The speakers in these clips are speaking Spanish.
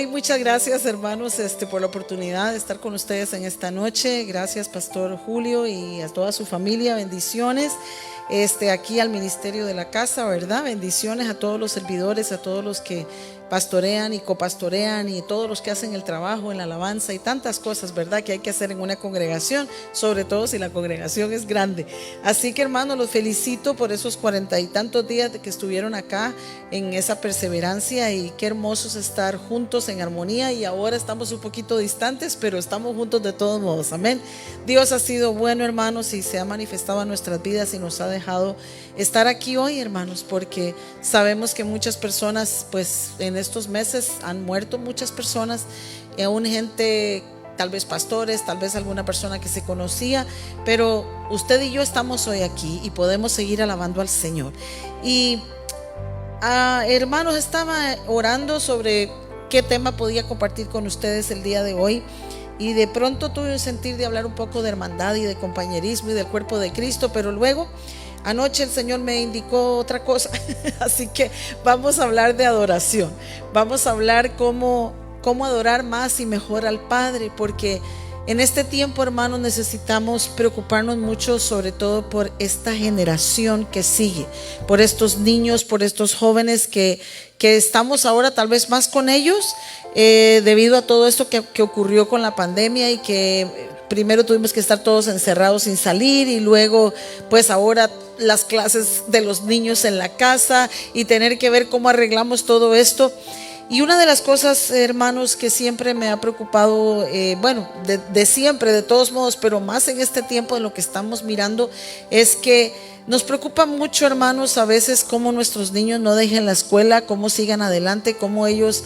doy muchas gracias, hermanos, por la oportunidad de estar con ustedes en esta noche. Gracias, Pastor Julio, y a toda su familia. Bendiciones. Aquí al ministerio de la casa, ¿verdad? Bendiciones a todos los servidores, a todos los que pastorean y copastorean y todos los que hacen el trabajo en la alabanza y tantas cosas, ¿verdad?, que hay que hacer en una congregación, sobre todo si la congregación es grande. Así que, hermanos, los felicito por esos 40 y tantos días de que estuvieron acá en esa perseverancia, y qué hermoso es estar juntos en armonía. Y ahora estamos un poquito distantes, pero estamos juntos de todos modos. Amén. Dios ha sido bueno, hermanos, y se ha manifestado en nuestras vidas y nos ha dejado estar aquí hoy, hermanos, porque sabemos que muchas personas, pues en estos meses han muerto muchas personas, aún gente, tal vez pastores, tal vez alguna persona que se conocía, pero usted y yo estamos hoy aquí y podemos seguir alabando al Señor. Y hermanos, estaba orando sobre qué tema podía compartir con ustedes el día de hoy, y de pronto tuve un sentir de hablar un poco de hermandad y de compañerismo y del cuerpo de Cristo, pero luego anoche el Señor me indicó otra cosa. Así que vamos a hablar de adoración. Vamos a hablar cómo adorar más y mejor al Padre, porque en este tiempo, hermanos, necesitamos preocuparnos mucho, sobre todo por esta generación que sigue, por estos niños, por estos jóvenes que estamos ahora tal vez más con ellos, debido a todo esto que ocurrió con la pandemia, y que primero tuvimos que estar todos encerrados sin salir, y luego pues ahora las clases de los niños en la casa, y tener que ver cómo arreglamos todo esto. Y una de las cosas, hermanos, que siempre me ha preocupado, de siempre, de todos modos, pero más en este tiempo de lo que estamos mirando, es que nos preocupa mucho, hermanos, a veces cómo nuestros niños no dejen la escuela, cómo sigan adelante, cómo ellos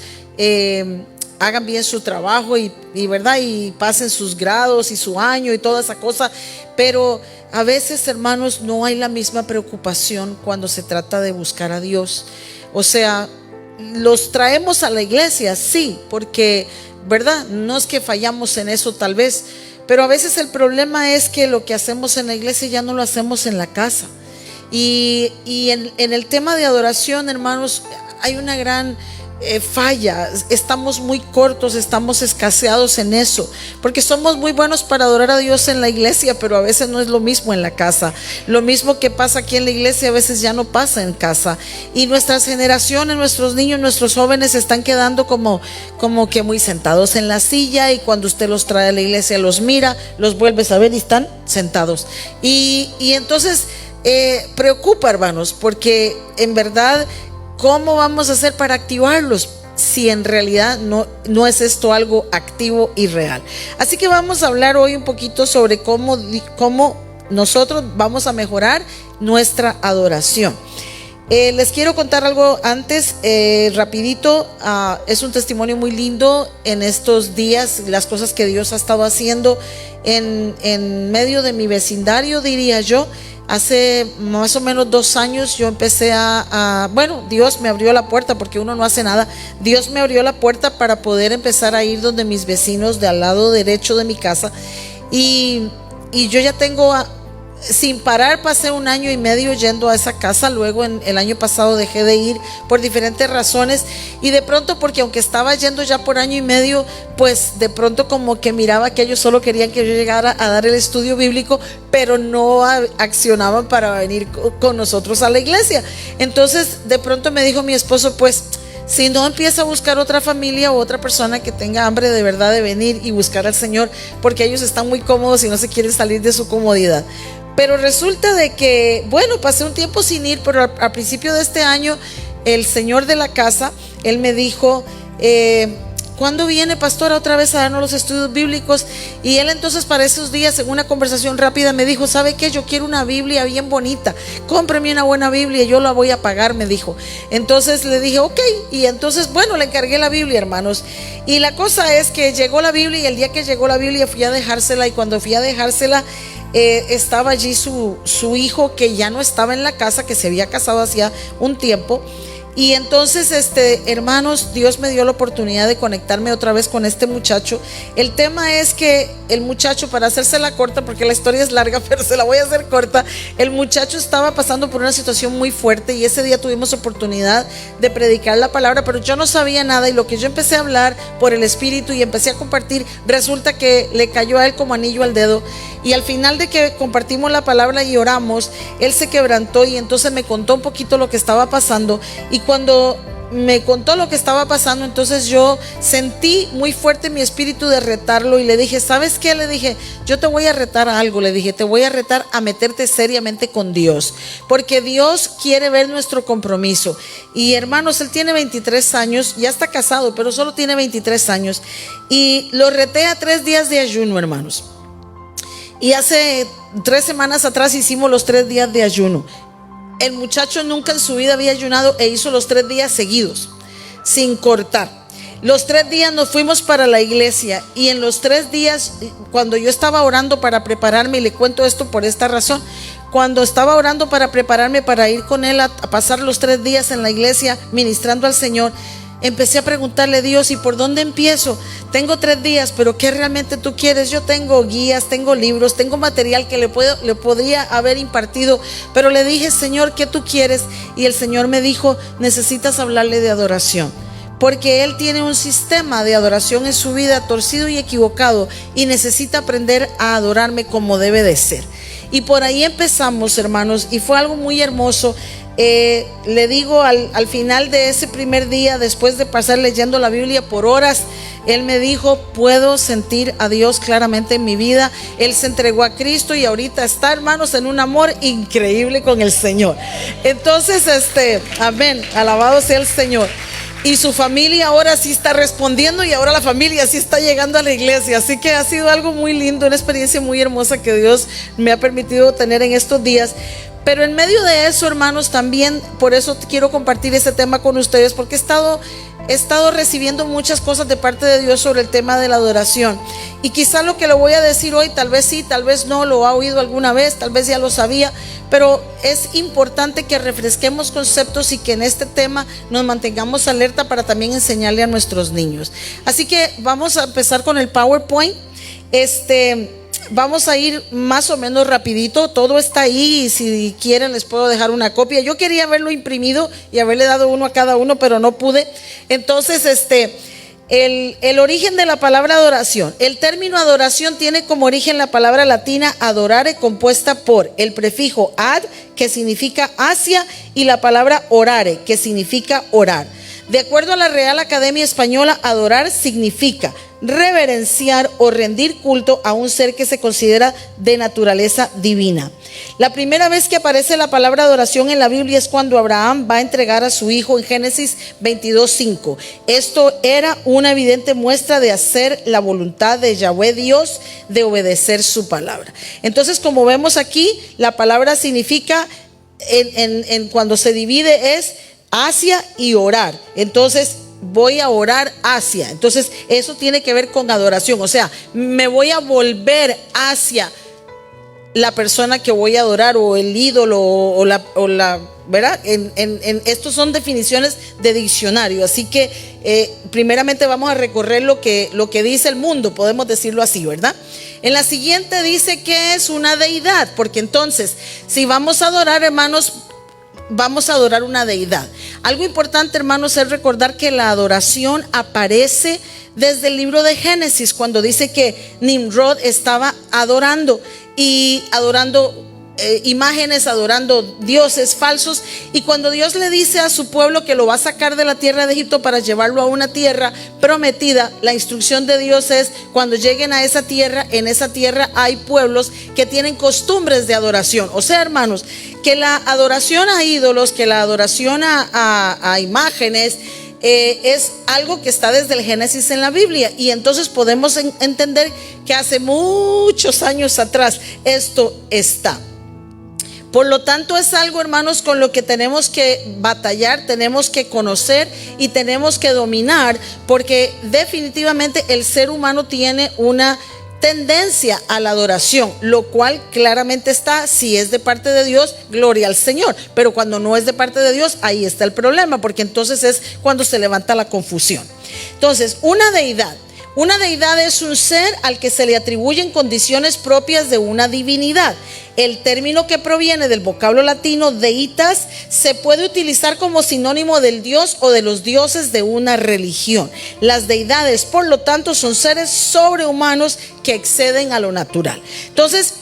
hagan bien su trabajo y verdad, y pasen sus grados y su año y toda esa cosa. Pero a veces, hermanos, no hay la misma preocupación cuando se trata de buscar a Dios. O sea, los traemos a la iglesia, sí, porque, ¿verdad?, no es que fallamos en eso tal vez, pero a veces el problema es que lo que hacemos en la iglesia ya no lo hacemos en la casa. Y en el tema de adoración, hermanos, hay una gran falla. Estamos muy cortos, estamos escaseados en eso, porque somos muy buenos para adorar a Dios en la iglesia, pero a veces no es lo mismo en la casa. Lo mismo que pasa aquí en la iglesia a veces ya no pasa en casa, y nuestras generaciones, nuestros niños, nuestros jóvenes están quedando como que muy sentados en la silla, y cuando usted los trae a la iglesia los mira, los vuelves a ver y están sentados, y entonces preocupa, hermanos, porque en verdad, ¿cómo vamos a hacer para activarlos si en realidad no es esto algo activo y real? Así que vamos a hablar hoy un poquito sobre cómo nosotros vamos a mejorar nuestra adoración. Les quiero contar algo antes, rapidito. Es un testimonio muy lindo en estos días, las cosas que Dios ha estado haciendo en medio de mi vecindario, diría yo. Hace más o menos 2 años yo empecé Dios me abrió la puerta, porque uno no hace nada. Dios me abrió la puerta para poder empezar a ir donde mis vecinos de al lado derecho de mi casa, y yo ya tengo sin parar, pasé 1 año y medio yendo a esa casa. Luego el año pasado dejé de ir por diferentes razones, y de pronto, porque aunque estaba yendo ya por 1 año y medio, pues de pronto como que miraba que ellos solo querían que yo llegara a dar el estudio bíblico, pero no accionaban para venir con nosotros a la iglesia. Entonces de pronto me dijo mi esposo, pues si no, empieza a buscar otra familia o otra persona que tenga hambre de verdad de venir y buscar al Señor, porque ellos están muy cómodos y no se quieren salir de su comodidad. Pero resulta de que, pasé un tiempo sin ir, pero al principio de este año, el señor de la casa, él me dijo, ¿cuándo viene, pastora, otra vez a darnos los estudios bíblicos? Y él entonces, para esos días, en una conversación rápida, me dijo, ¿sabe qué? Yo quiero una Biblia bien bonita, cómpreme una buena Biblia, yo la voy a pagar, me dijo. Entonces le dije, ok, y entonces, le encargué la Biblia, hermanos. Y la cosa es que llegó la Biblia, y el día que llegó la Biblia fui a dejársela, y cuando fui a dejársela, estaba allí su hijo, que ya no estaba en la casa, que se había casado hacía un tiempo. Y entonces, hermanos, Dios me dio la oportunidad de conectarme otra vez con este muchacho. El tema es que el muchacho, para hacérsela corta, porque la historia es larga, pero se la voy a hacer corta, el muchacho estaba pasando por una situación muy fuerte y ese día tuvimos oportunidad de predicar la palabra, pero yo no sabía nada, y lo que yo empecé a hablar por el Espíritu y empecé a compartir, resulta que le cayó a él como anillo al dedo. Y al final de que compartimos la palabra y oramos, él se quebrantó y entonces me contó un poquito lo que estaba pasando. Y cuando me contó lo que estaba pasando, entonces yo sentí muy fuerte mi espíritu de retarlo y le dije, ¿sabes qué? Le dije, yo te voy a retar a algo. Le dije, te voy a retar a meterte seriamente con Dios, porque Dios quiere ver nuestro compromiso. Y hermanos, él tiene 23 años, ya está casado, pero solo tiene 23 años. Y lo reté a 3 días de ayuno, hermanos. Y hace 3 semanas atrás hicimos los 3 días de ayuno. El muchacho nunca en su vida había ayunado e hizo los 3 días seguidos, sin cortar. Los 3 días nos fuimos para la iglesia, y en los 3 días, cuando yo estaba orando para prepararme, y le cuento esto por esta razón, cuando estaba orando para prepararme para ir con él a pasar los 3 días en la iglesia ministrando al Señor, empecé a preguntarle a Dios, ¿y por dónde empiezo? Tengo 3 días, pero ¿qué realmente tú quieres? Yo tengo guías, tengo libros, tengo material que le podría haber impartido, pero le dije, Señor, ¿qué tú quieres? Y el Señor me dijo, necesitas hablarle de adoración, porque él tiene un sistema de adoración en su vida torcido y equivocado, y necesita aprender a adorarme como debe de ser. Y por ahí empezamos, hermanos, y fue algo muy hermoso. Le digo, al final de ese primer día, después de pasar leyendo la Biblia por horas, él me dijo, puedo sentir a Dios claramente en mi vida. Él se entregó a Cristo y ahorita está, hermanos, en un amor increíble con el Señor. Entonces, amén, alabado sea el Señor. Y su familia ahora sí está respondiendo, y ahora la familia sí está llegando a la iglesia. Así que ha sido algo muy lindo, una experiencia muy hermosa que Dios me ha permitido tener en estos días. Pero en medio de eso, hermanos, también por eso quiero compartir este tema con ustedes, porque he estado recibiendo muchas cosas de parte de Dios sobre el tema de la adoración. Y quizá lo que le voy a decir hoy, tal vez sí, tal vez no, lo ha oído alguna vez, tal vez ya lo sabía, pero es importante que refresquemos conceptos y que en este tema nos mantengamos alerta para también enseñarle a nuestros niños. Así que vamos a empezar con el PowerPoint. Vamos a ir más o menos rapidito, todo está ahí, y si quieren les puedo dejar una copia. Yo quería haberlo imprimido y haberle dado uno a cada uno, pero no pude. Entonces, el origen de la palabra adoración. El término adoración tiene como origen la palabra latina adorare, compuesta por el prefijo ad, que significa hacia, y la palabra orare, que significa orar. De acuerdo a la Real Academia Española, adorar significa reverenciar o rendir culto a un ser que se considera de naturaleza divina. La primera vez que aparece la palabra adoración en la Biblia es cuando Abraham va a entregar a su hijo en Génesis 22:5. Esto era una evidente muestra de hacer la voluntad de Yahweh Dios, de obedecer su palabra. Entonces, como vemos aquí, la palabra significa, cuando se divide, es hacia y orar. Entonces, voy a orar hacia. Entonces, eso tiene que ver con adoración. O sea, me voy a volver hacia la persona que voy a adorar, o el ídolo, o la ¿verdad? Estos son definiciones de diccionario. Así que primeramente vamos a recorrer lo que dice el mundo, podemos decirlo así, ¿verdad? En la siguiente dice que es una deidad, porque entonces, si vamos a adorar, hermanos, vamos a adorar una deidad. Algo importante, hermanos, es recordar que la adoración aparece desde el libro de Génesis, cuando dice que Nimrod estaba adorando imágenes, adorando dioses falsos. Y cuando Dios le dice a su pueblo que lo va a sacar de la tierra de Egipto para llevarlo a una tierra prometida, la instrucción de Dios es: cuando lleguen a esa tierra, en esa tierra hay pueblos que tienen costumbres de adoración. O sea, hermanos, que la adoración a ídolos, que la adoración a imágenes, es algo que está desde el Génesis en la Biblia. Y entonces podemos entender que hace muchos años atrás esto está. Por lo tanto, es algo, hermanos, con lo que tenemos que batallar, tenemos que conocer y tenemos que dominar, porque definitivamente el ser humano tiene una tendencia a la adoración, lo cual claramente está, si es de parte de Dios, gloria al Señor, pero cuando no es de parte de Dios, ahí está el problema, porque entonces es cuando se levanta la confusión. Entonces, una deidad es un ser al que se le atribuyen condiciones propias de una divinidad. El término, que proviene del vocablo latino deitas, se puede utilizar como sinónimo del dios o de los dioses de una religión. Las deidades, por lo tanto, son seres sobrehumanos que exceden a lo natural. Entonces,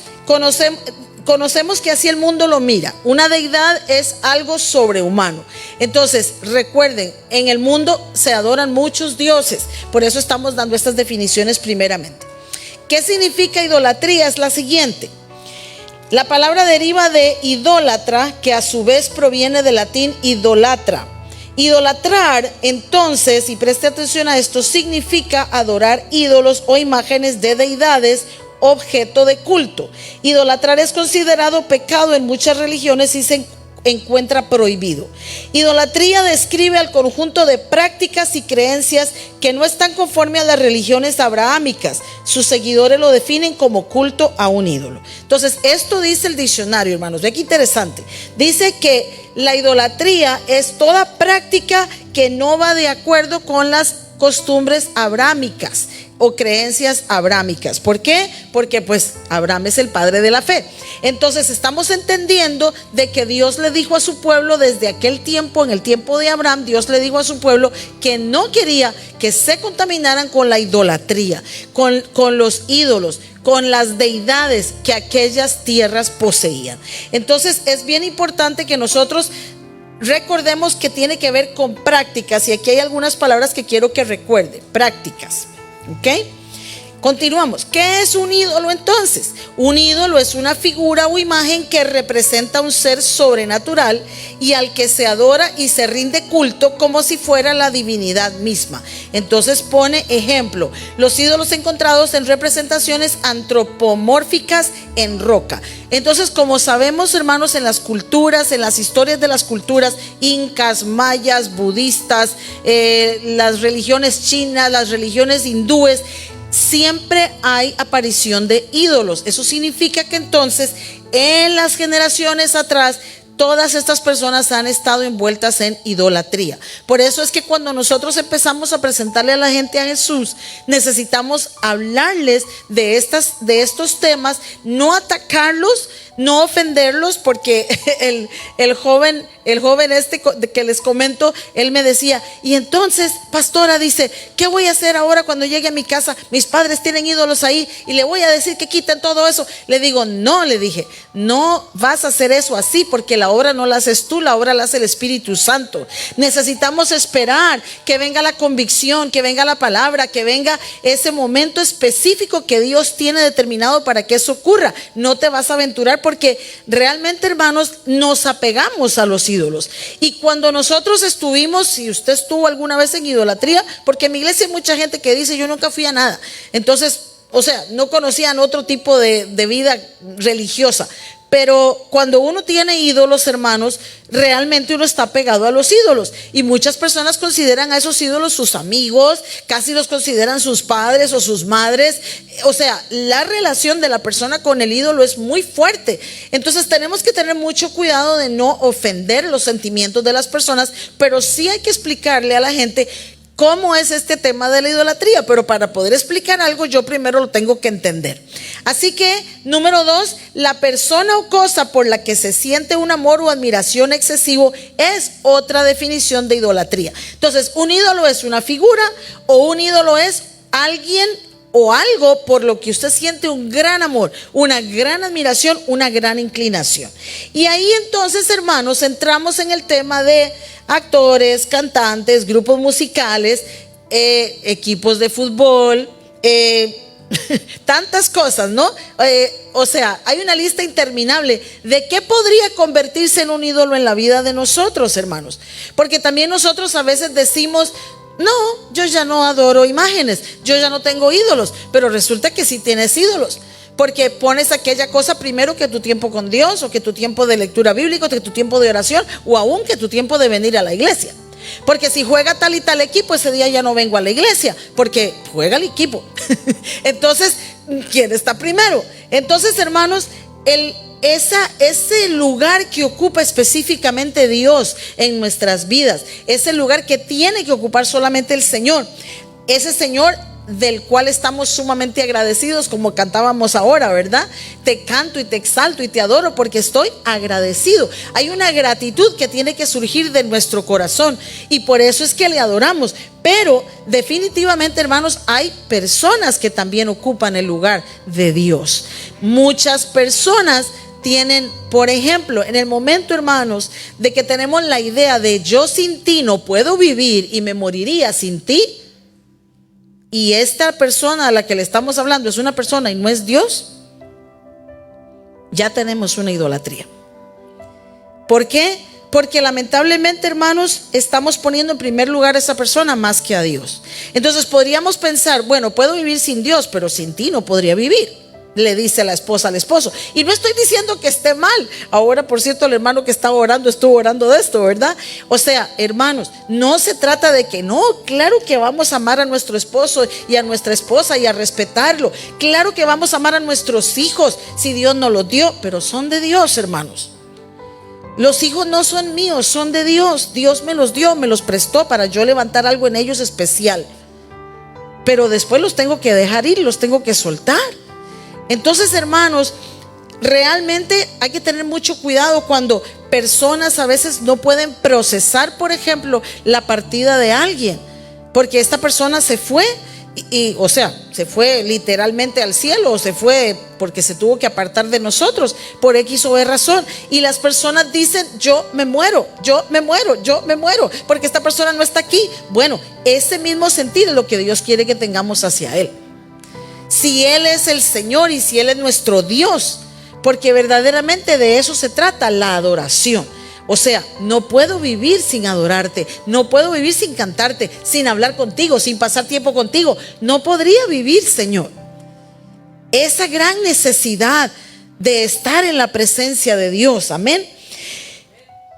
conocemos que así el mundo lo mira. Una deidad es algo sobrehumano. Entonces, recuerden, en el mundo se adoran muchos dioses. Por eso estamos dando estas definiciones primeramente. ¿Qué significa idolatría? Es la siguiente. La palabra deriva de idólatra, que a su vez proviene del latín idolatra. Idolatrar, entonces, y preste atención a esto, significa adorar ídolos o imágenes de deidades, objeto de culto. Idolatrar es considerado pecado en muchas religiones y se encuentra prohibido. Idolatría describe al conjunto de prácticas y creencias que no están conforme a las religiones abrahámicas. Sus seguidores lo definen como culto a un ídolo. Entonces, esto dice el diccionario, hermanos. Ve qué interesante. Dice que la idolatría es toda práctica que no va de acuerdo con las costumbres abrámicas o creencias abrámicas. ¿Por qué? Porque pues Abraham es el padre de la fe. Entonces estamos entendiendo de que Dios le dijo a su pueblo desde aquel tiempo, en el tiempo de Abraham, Dios le dijo a su pueblo que no quería que se contaminaran con la idolatría, con los ídolos, con las deidades que aquellas tierras poseían. Entonces es bien importante que nosotros recordemos que tiene que ver con prácticas, y aquí hay algunas palabras que quiero que recuerde. Prácticas, ¿ok? Continuamos. ¿Qué es un ídolo entonces? Un ídolo es una figura o imagen que representa un ser sobrenatural y al que se adora y se rinde culto como si fuera la divinidad misma. Entonces pone ejemplo: los ídolos encontrados en representaciones antropomórficas en roca. Entonces, como sabemos, hermanos, en las culturas, en las historias de las culturas incas, mayas, budistas, las religiones chinas, las religiones hindúes, siempre hay aparición de ídolos. Eso significa que entonces en las generaciones atrás todas estas personas han estado envueltas en idolatría. Por eso es que cuando nosotros empezamos a presentarle a la gente a Jesús, necesitamos hablarles de estos temas, no atacarlos, no ofenderlos, porque el joven este que les comento, él me decía: y entonces, pastora, dice, ¿qué voy a hacer ahora cuando llegue a mi casa? Mis padres tienen ídolos ahí y le voy a decir que quiten todo eso. Le digo, no, le dije, no vas a hacer eso así, porque la obra no la haces tú, la obra la hace el Espíritu Santo. Necesitamos esperar que venga la convicción, que venga la palabra, que venga ese momento específico que Dios tiene determinado para que eso ocurra. No te vas a aventurar, porque realmente, hermanos, nos apegamos a los ídolos. Y cuando nosotros estuvimos, si usted estuvo alguna vez en idolatría, porque en mi iglesia hay mucha gente que dice: yo nunca fui a nada. Entonces, o sea, no conocían otro tipo de vida religiosa. Pero cuando uno tiene ídolos, hermanos, realmente uno está pegado a los ídolos. Y muchas personas consideran a esos ídolos sus amigos, casi los consideran sus padres o sus madres. O sea, la relación de la persona con el ídolo es muy fuerte. Entonces tenemos que tener mucho cuidado de no ofender los sentimientos de las personas, pero sí hay que explicarle a la gente cómo es este tema de la idolatría. Pero para poder explicar algo, yo primero lo tengo que entender. Así que, número 2, la persona o cosa por la que se siente un amor o admiración excesivo es otra definición de idolatría. Entonces, un ídolo es una figura, o un ídolo es alguien o algo por lo que usted siente un gran amor, una gran admiración, una gran inclinación. Y ahí entonces, hermanos, entramos en el tema de actores, cantantes, grupos musicales, equipos de fútbol, tantas cosas, ¿no? O sea, hay una lista interminable de qué podría convertirse en un ídolo en la vida de nosotros, hermanos. Porque también nosotros a veces decimos: no, yo ya no adoro imágenes, yo ya no tengo ídolos. Pero resulta que sí tienes ídolos, porque pones aquella cosa primero que tu tiempo con Dios, o que tu tiempo de lectura bíblica, o que tu tiempo de oración, o aún que tu tiempo de venir a la iglesia. Porque si juega tal y tal equipo, ese día ya no vengo a la iglesia, porque juega el equipo. Entonces, ¿quién está primero? Entonces, hermanos, ese lugar que ocupa específicamente Dios en nuestras vidas, ese lugar que tiene que ocupar solamente el Señor, ese Señor del cual estamos sumamente agradecidos, como cantábamos ahora, ¿verdad? Te canto y te exalto y te adoro porque estoy agradecido. Hay una gratitud que tiene que surgir de nuestro corazón y por eso es que le adoramos. Pero definitivamente, hermanos, hay personas que también ocupan el lugar de Dios. Muchas personas tienen, por ejemplo, en el momento, hermanos, de que tenemos la idea de yo sin ti no puedo vivir y me moriría sin ti, y esta persona a la que le estamos hablando es una persona y no es Dios, ya tenemos una idolatría. ¿Por qué? Porque lamentablemente, hermanos, estamos poniendo en primer lugar a esa persona más que a Dios. Entonces podríamos pensar, bueno, puedo vivir sin Dios, pero sin ti no podría vivir, le dice la esposa al esposo. Y no estoy diciendo que esté mal. Ahora, por cierto, el hermano que estaba orando estuvo orando de esto, ¿verdad? O sea, hermanos, no se trata de que no, claro que vamos a amar a nuestro esposo y a nuestra esposa y a respetarlo. Claro que vamos a amar a nuestros hijos si Dios nos los dio, pero son de Dios, hermanos. Los hijos no son míos, son de Dios. Dios me los dio, me los prestó para yo levantar algo en ellos especial. Pero después los tengo que dejar ir, los tengo que soltar. Entonces, hermanos, realmente hay que tener mucho cuidado cuando personas a veces no pueden procesar, por ejemplo, la partida de alguien, porque esta persona se fue o sea, se fue literalmente al cielo, o se fue porque se tuvo que apartar de nosotros por X o Y razón, y las personas dicen, yo me muero, yo me muero, yo me muero, porque esta persona no está aquí. Bueno, ese mismo sentir es lo que Dios quiere que tengamos hacia Él. Si Él es el Señor y si Él es nuestro Dios, porque verdaderamente de eso se trata la adoración. O sea, no puedo vivir sin adorarte, no puedo vivir sin cantarte, sin hablar contigo, sin pasar tiempo contigo. No podría vivir, Señor. Esa gran necesidad de estar en la presencia de Dios, amén.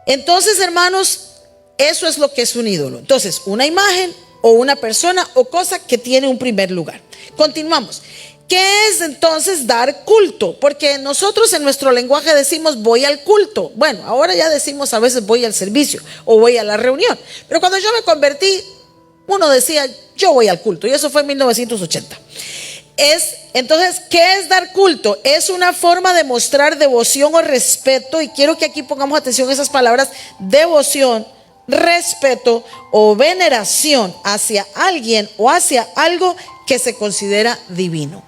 Entonces, hermanos, eso es lo que es un ídolo. Entonces, una imagen o una persona o cosa que tiene un primer lugar. Continuamos. ¿Qué es entonces dar culto? Porque nosotros en nuestro lenguaje decimos voy al culto. Bueno, ahora ya decimos a veces voy al servicio o voy a la reunión. Pero cuando yo me convertí, uno decía yo voy al culto, y eso fue en 1980. Entonces, ¿qué es dar culto? Es una forma de mostrar devoción o respeto, y quiero que aquí pongamos atención a esas palabras: devoción, respeto o veneración hacia alguien o hacia algo que se considera divino.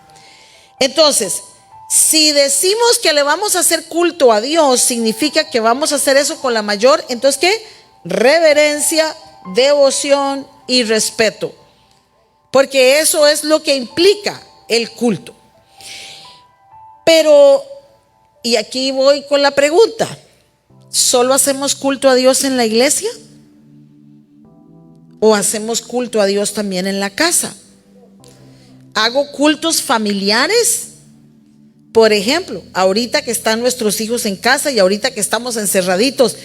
Entonces, si decimos que le vamos a hacer culto a Dios, significa que vamos a hacer eso con la mayor, entonces ¿qué? Reverencia, devoción y respeto, porque eso es lo que implica el culto. Pero, y aquí voy con la pregunta: ¿solo hacemos culto a Dios en la iglesia? ¿O hacemos culto a Dios también en la casa? ¿Hago cultos familiares? Por ejemplo, ahorita que están nuestros hijos en casa y ahorita que estamos encerraditos,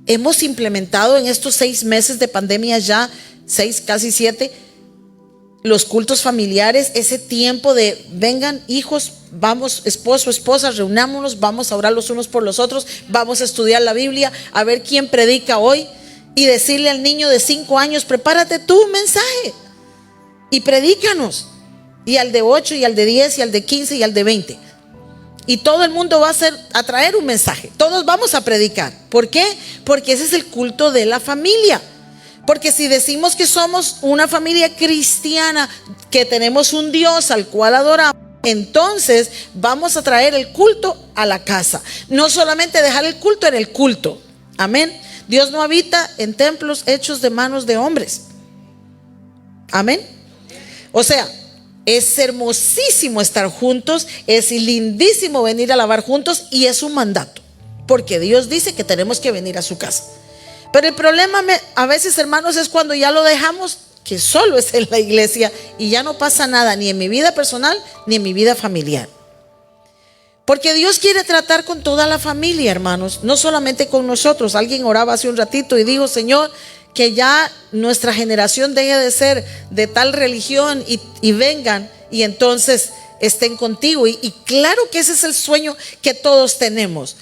hemos implementado en estos 6 meses de pandemia, ya 6, casi 7, los cultos familiares, ese tiempo de vengan hijos, vamos, esposo, esposa, reunámonos, vamos a orar los unos por los otros, vamos a estudiar la Biblia, a ver quién predica hoy, y decirle al niño de 5 años, prepárate tú un mensaje y predícanos. Y al de 8 y al de 10 y al de 15 y al de 20. Y todo el mundo va a traer un mensaje. Todos vamos a predicar. ¿Por qué? Porque ese es el culto de la familia. Porque si decimos que somos una familia cristiana, que tenemos un Dios al cual adoramos, entonces vamos a traer el culto a la casa. No solamente dejar el culto en el culto. Amén. Dios no habita en templos hechos de manos de hombres. Amén. O sea, es hermosísimo estar juntos, es lindísimo venir a alabar juntos, y es un mandato, porque Dios dice que tenemos que venir a su casa. Pero el problema a veces, hermanos, es cuando ya lo dejamos, que solo es en la iglesia, y ya no pasa nada, ni en mi vida personal, ni en mi vida familiar. Porque Dios quiere tratar con toda la familia, hermanos, no solamente con nosotros. Alguien oraba hace un ratito y dijo: Señor, que ya nuestra generación deje de ser de tal religión y vengan y entonces estén contigo. Y claro que ese es el sueño que todos tenemos.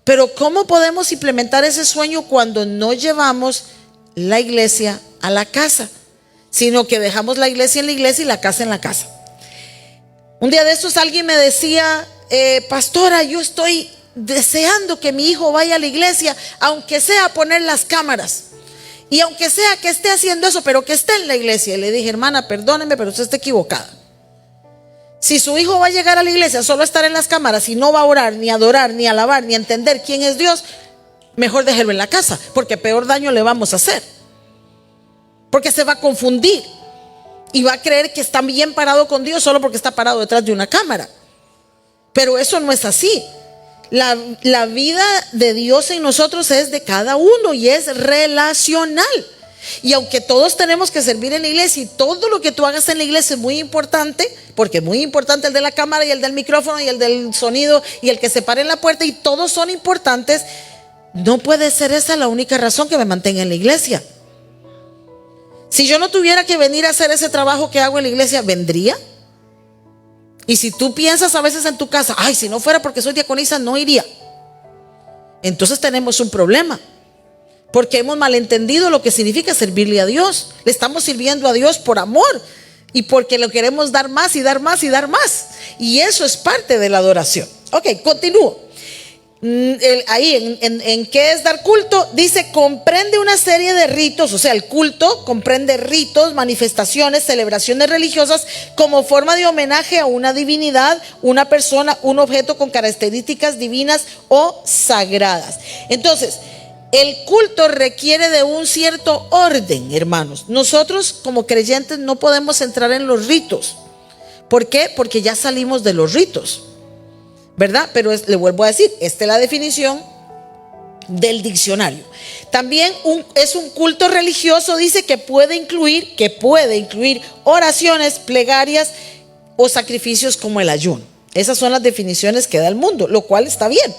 Pero ¿cómo podemos implementar ese sueño cuando no llevamos la iglesia a la casa, sino que dejamos la iglesia en la iglesia y la casa en la casa? Un día de estos alguien me decía, pastora, yo estoy deseando que mi hijo vaya a la iglesia, aunque sea a poner las cámaras, y aunque sea que esté haciendo eso, pero que esté en la iglesia. Y le dije, hermana, perdóneme, pero usted está equivocada. Si su hijo va a llegar a la iglesia solo a estar en las cámaras y no va a orar, ni a adorar, ni a alabar, ni a entender quién es Dios, mejor déjelo en la casa, porque peor daño le vamos a hacer. Porque se va a confundir y va a creer que está bien parado con Dios solo porque está parado detrás de una cámara. Pero eso no es así. La vida de Dios en nosotros es de cada uno y es relacional. Y aunque todos tenemos que servir en la iglesia y todo lo que tú hagas en la iglesia es muy importante, porque es muy importante el de la cámara y el del micrófono y el del sonido y el que se pare en la puerta, y todos son importantes, no puede ser esa la única razón que me mantenga en la iglesia. Si yo no tuviera que venir a hacer ese trabajo que hago en la iglesia, ¿vendría? Y si tú piensas a veces en tu casa, ay, si no fuera porque soy diaconisa, no iría. Entonces tenemos un problema, porque hemos malentendido lo que significa servirle a Dios. Le estamos sirviendo a Dios por amor y porque lo queremos dar más y dar más y dar más. Y eso es parte de la adoración. Ok, continúo. Ahí en qué es dar culto, dice comprende una serie de ritos. O sea, el culto comprende ritos, manifestaciones, celebraciones religiosas como forma de homenaje a una divinidad, una persona, un objeto con características divinas o sagradas. Entonces, el culto requiere de un cierto orden, hermanos. Nosotros como creyentes no podemos entrar en los ritos. ¿Por qué? Porque ya salimos de los ritos, ¿verdad? Pero le vuelvo a decir, esta es la definición del diccionario. También es un culto religioso, dice que puede incluir oraciones, plegarias o sacrificios como el ayuno. Esas son las definiciones que da el mundo, lo cual está bien.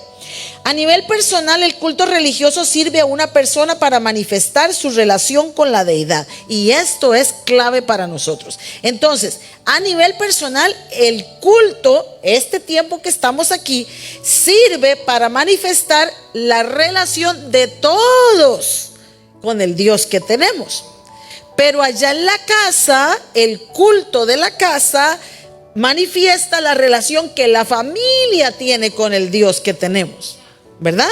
A nivel personal, el culto religioso sirve a una persona para manifestar su relación con la deidad, y esto es clave para nosotros. Entonces, a nivel personal, el culto, este tiempo que estamos aquí, sirve para manifestar la relación de todos con el Dios que tenemos. Pero allá en la casa, el culto de la casa manifiesta la relación que la familia tiene con el Dios que tenemos, ¿verdad?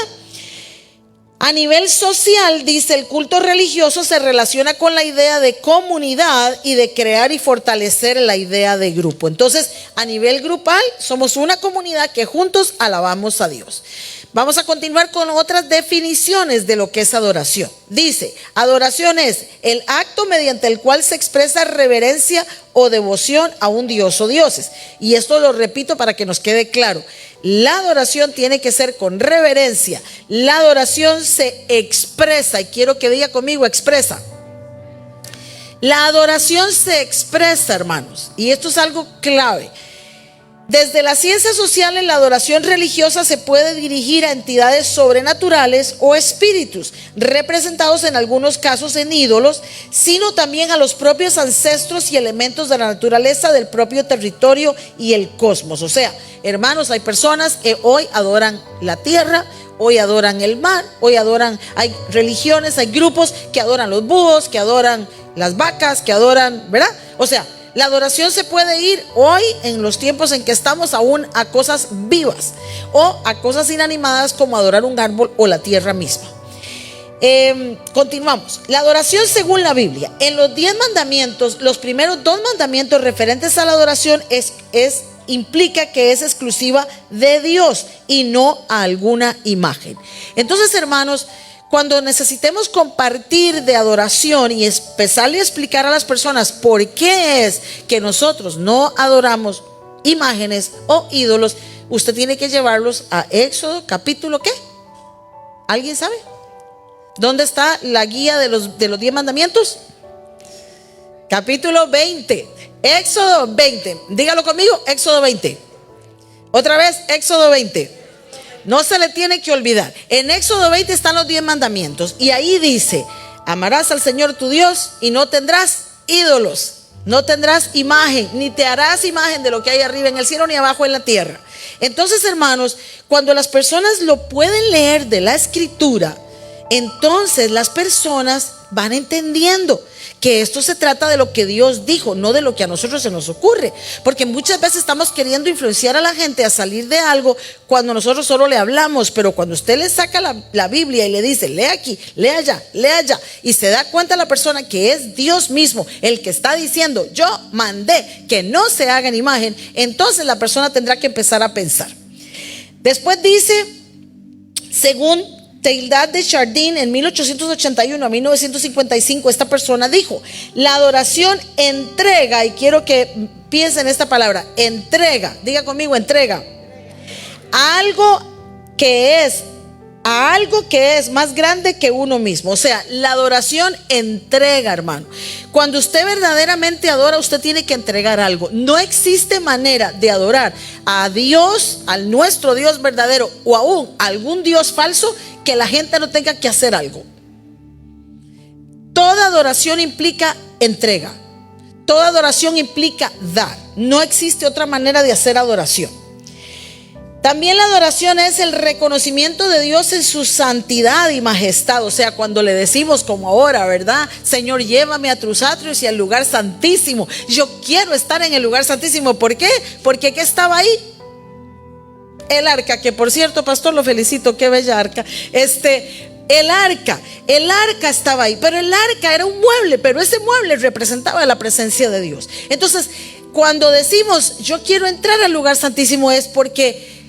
A nivel social, dice, el culto religioso se relaciona con la idea de comunidad y de crear y fortalecer la idea de grupo. Entonces, a nivel grupal, somos una comunidad que juntos alabamos a Dios. Vamos a continuar con otras definiciones de lo que es adoración. Dice, adoración es el acto mediante el cual se expresa reverencia o devoción a un dios o dioses. Y esto lo repito para que nos quede claro. La adoración tiene que ser con reverencia. La adoración se expresa, y quiero que diga conmigo, expresa. La adoración se expresa, hermanos, y esto es algo clave. Desde las ciencias sociales, la adoración religiosa se puede dirigir a entidades sobrenaturales o espíritus, representados en algunos casos en ídolos, sino también a los propios ancestros y elementos de la naturaleza del propio territorio y el cosmos. O sea, hermanos, hay personas que hoy adoran la tierra, hoy adoran el mar, hoy adoran, hay religiones, hay grupos que adoran los búhos, que adoran las vacas, que adoran, ¿verdad? O sea, la adoración se puede ir hoy, en los tiempos en que estamos, aún a cosas vivas o a cosas inanimadas como adorar un árbol o la tierra misma. Continuamos. La adoración según la Biblia. En los 10 mandamientos, los primeros 2 mandamientos referentes a la adoración implica que es exclusiva de Dios y no a alguna imagen. Entonces, hermanos, cuando necesitemos compartir de adoración y empezarle a explicar a las personas por qué es que nosotros no adoramos imágenes o ídolos, usted tiene que llevarlos a Éxodo capítulo ¿qué? ¿Alguien sabe? ¿Dónde está la guía de los 10 mandamientos? Capítulo 20. Éxodo 20. Dígalo conmigo, Éxodo 20. Otra vez, Éxodo 20. No se le tiene que olvidar. En Éxodo 20 están los 10 mandamientos. Y ahí dice, Amarás al Señor tu Dios y no tendrás ídolos, no tendrás imagen, ni te harás imagen de lo que hay arriba en el cielo ni abajo en la tierra. Entonces, hermanos, cuando las personas lo pueden leer de la escritura, entonces las personas van entendiendo que esto se trata de lo que Dios dijo, no de lo que a nosotros se nos ocurre. Porque muchas veces estamos queriendo influenciar a la gente a salir de algo cuando nosotros solo le hablamos. Pero cuando usted le saca la Biblia y le dice, lee aquí, lee allá, y se da cuenta la persona que es Dios mismo el que está diciendo, yo mandé que no se hagan imagen, entonces la persona tendrá que empezar a pensar. Después dice, según Teilhard de Chardin, en 1881 a 1955, esta persona dijo: la adoración entrega, y quiero que piensen en esta palabra, entrega, diga conmigo, entrega, a algo que es más grande que uno mismo. O sea, la adoración entrega, hermano. Cuando usted verdaderamente adora, usted tiene que entregar algo. No existe manera de adorar a Dios, al nuestro Dios verdadero, o aún a algún Dios falso, que la gente no tenga que hacer algo. Toda adoración implica entrega. Toda adoración implica dar. No existe otra manera de hacer adoración. También la adoración es el reconocimiento de Dios en su santidad y majestad. O sea, cuando le decimos como ahora, ¿verdad? Señor, llévame a tus atrios y al lugar santísimo. Yo quiero estar en el lugar santísimo. ¿Por qué? Porque ¿qué estaba ahí? El arca, que por cierto, pastor, lo felicito, qué bella arca. El arca estaba ahí, pero el arca era un mueble, pero ese mueble representaba la presencia de Dios. Entonces, cuando decimos yo quiero entrar al lugar santísimo, es porque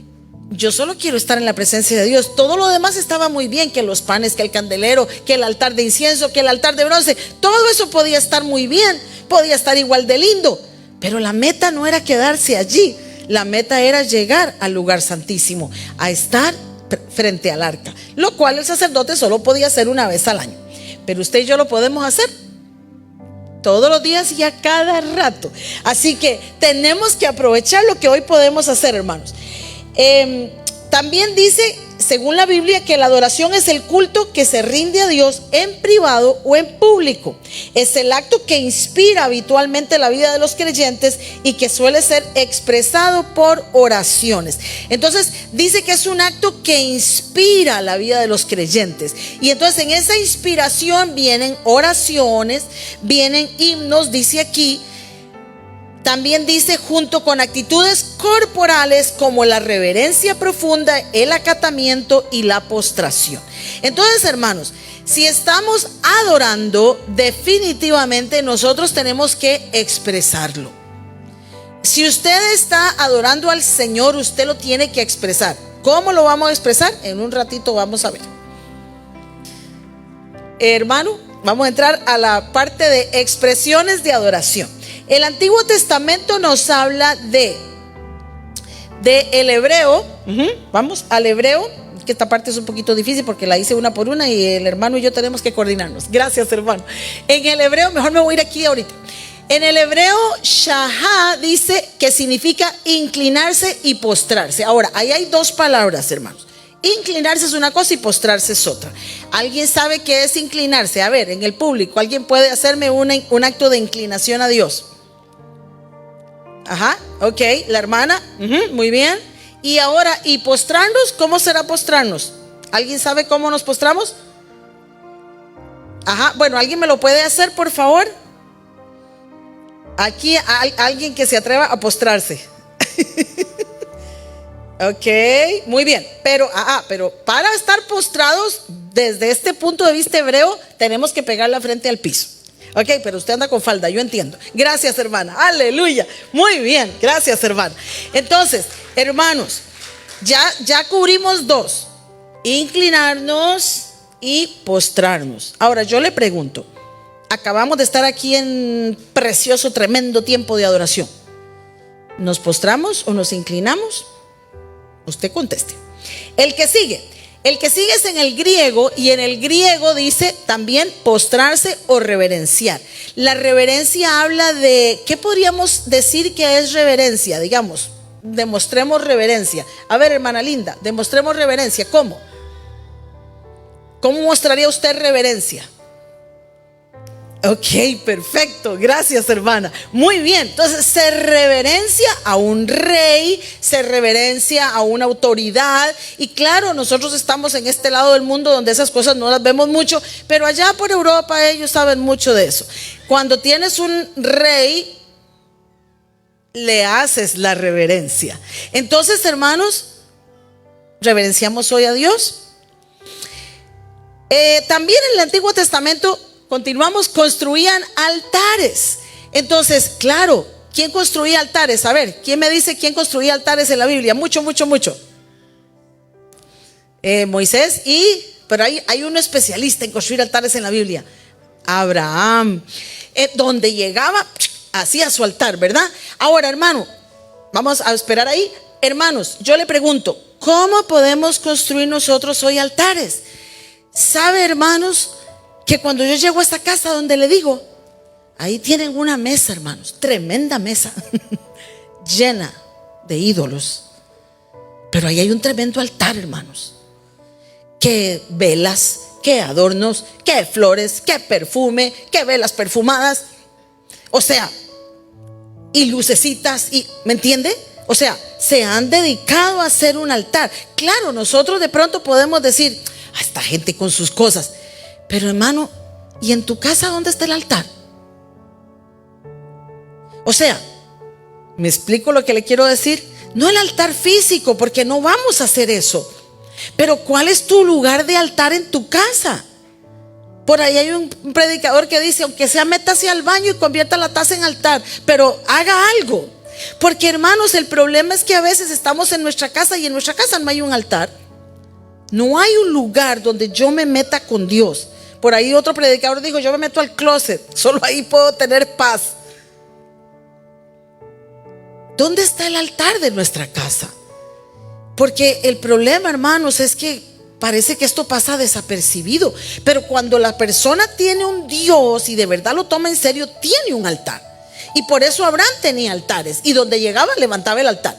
yo solo quiero estar en la presencia de Dios. Todo lo demás estaba muy bien, que los panes, que el candelero, que el altar de incienso, que el altar de bronce, todo eso podía estar muy bien, podía estar igual de lindo, pero la meta no era quedarse allí. La meta era llegar al lugar santísimo, a estar frente al arca, lo cual el sacerdote solo podía hacer una vez al año. Pero usted y yo lo podemos hacer todos los días y a cada rato. Así que tenemos que aprovechar lo que hoy podemos hacer, hermanos. También dice, según la Biblia, que la adoración es el culto que se rinde a Dios en privado o en público. Es el acto que inspira habitualmente la vida de los creyentes y que suele ser expresado por oraciones. Entonces dice que es un acto que inspira la vida de los creyentes. Y entonces en esa inspiración vienen oraciones, vienen himnos, dice aquí. También dice, junto con actitudes corporales como la reverencia profunda, el acatamiento y la postración. Entonces, hermanos, si estamos adorando, definitivamente nosotros tenemos que expresarlo. Si usted está adorando al Señor, usted lo tiene que expresar. ¿Cómo lo vamos a expresar? En un ratito vamos a ver. Hermano, vamos a entrar a la parte de expresiones de adoración. El Antiguo Testamento nos habla de el hebreo. Vamos al hebreo, que esta parte es un poquito difícil porque la hice una por una y el hermano y yo tenemos que coordinarnos. Gracias, hermano. En el hebreo, mejor me voy a ir aquí ahorita. En el hebreo, shahá dice que significa inclinarse y postrarse. Ahora, ahí hay dos palabras, hermanos. Inclinarse es una cosa y postrarse es otra. ¿Alguien sabe qué es inclinarse? A ver, en el público, ¿alguien puede hacerme un acto de inclinación a Dios? Ajá, ok, la hermana, muy bien. Y ahora, ¿y postrarnos? ¿Cómo será postrarnos? ¿Alguien sabe cómo nos postramos? Ajá, bueno, ¿alguien me lo puede hacer, por favor? Aquí alguien que se atreva a postrarse. Ok, muy bien, pero para estar postrados desde este punto de vista hebreo tenemos que pegar la frente al piso. Ok, pero usted anda con falda, yo entiendo. Gracias, hermana, aleluya, muy bien, gracias, hermana. Entonces, hermanos, ya cubrimos dos: inclinarnos y postrarnos. Ahora yo le pregunto, acabamos de estar aquí en precioso, tremendo tiempo de adoración. ¿Nos postramos o nos inclinamos? Usted conteste. El que sigue es en el griego, y en el griego dice también postrarse o reverenciar. La reverencia habla de, ¿qué podríamos decir que es reverencia? Digamos, demostremos reverencia. A ver, hermana linda, demostremos reverencia. ¿Cómo? ¿Cómo mostraría usted reverencia? Ok, perfecto, gracias hermana. Muy bien, entonces se reverencia a un rey, se reverencia a una autoridad. Y claro, nosotros estamos en este lado del mundo donde esas cosas no las vemos mucho, pero allá por Europa ellos saben mucho de eso. Cuando tienes un rey, le haces la reverencia. Entonces, hermanos, reverenciamos hoy a Dios. También en el Antiguo Testamento, continuamos, construían altares. Entonces, claro, ¿quién construía altares? A ver, ¿quién me dice quién construía altares en la Biblia? Mucho. Moisés, pero hay uno especialista en construir altares en la Biblia, Abraham. Donde llegaba, hacía su altar, ¿verdad? Ahora, hermano, vamos a esperar ahí. Hermanos, yo le pregunto, ¿cómo podemos construir nosotros hoy altares? ¿Sabe, hermanos, que cuando yo llego a esta casa donde le digo, ahí tienen una mesa, hermanos, tremenda mesa, llena de ídolos, pero ahí hay un tremendo altar, hermanos, que velas, que adornos, que flores, que perfume, que velas perfumadas, o sea, y lucecitas, y ¿me entiende? O sea, se han dedicado a hacer un altar. Claro, nosotros de pronto podemos decir, a esta gente con sus cosas, pero hermano, ¿y en tu casa dónde está el altar? O sea, ¿me explico lo que le quiero decir? No el altar físico, porque no vamos a hacer eso, pero ¿cuál es tu lugar de altar en tu casa? Por ahí hay un predicador que dice, aunque sea, métase al baño y convierta la taza en altar, pero haga algo. Porque, hermanos, el problema es que a veces estamos en nuestra casa y en nuestra casa no hay un altar. No hay un lugar donde yo me meta con Dios. Por ahí otro predicador dijo, yo me meto al closet, solo ahí puedo tener paz. ¿Dónde está el altar de nuestra casa? Porque el problema, hermanos, es que parece que esto pasa desapercibido, pero cuando la persona tiene un Dios y de verdad lo toma en serio, tiene un altar. Y por eso Abraham tenía altares, y donde llegaba levantaba el altar.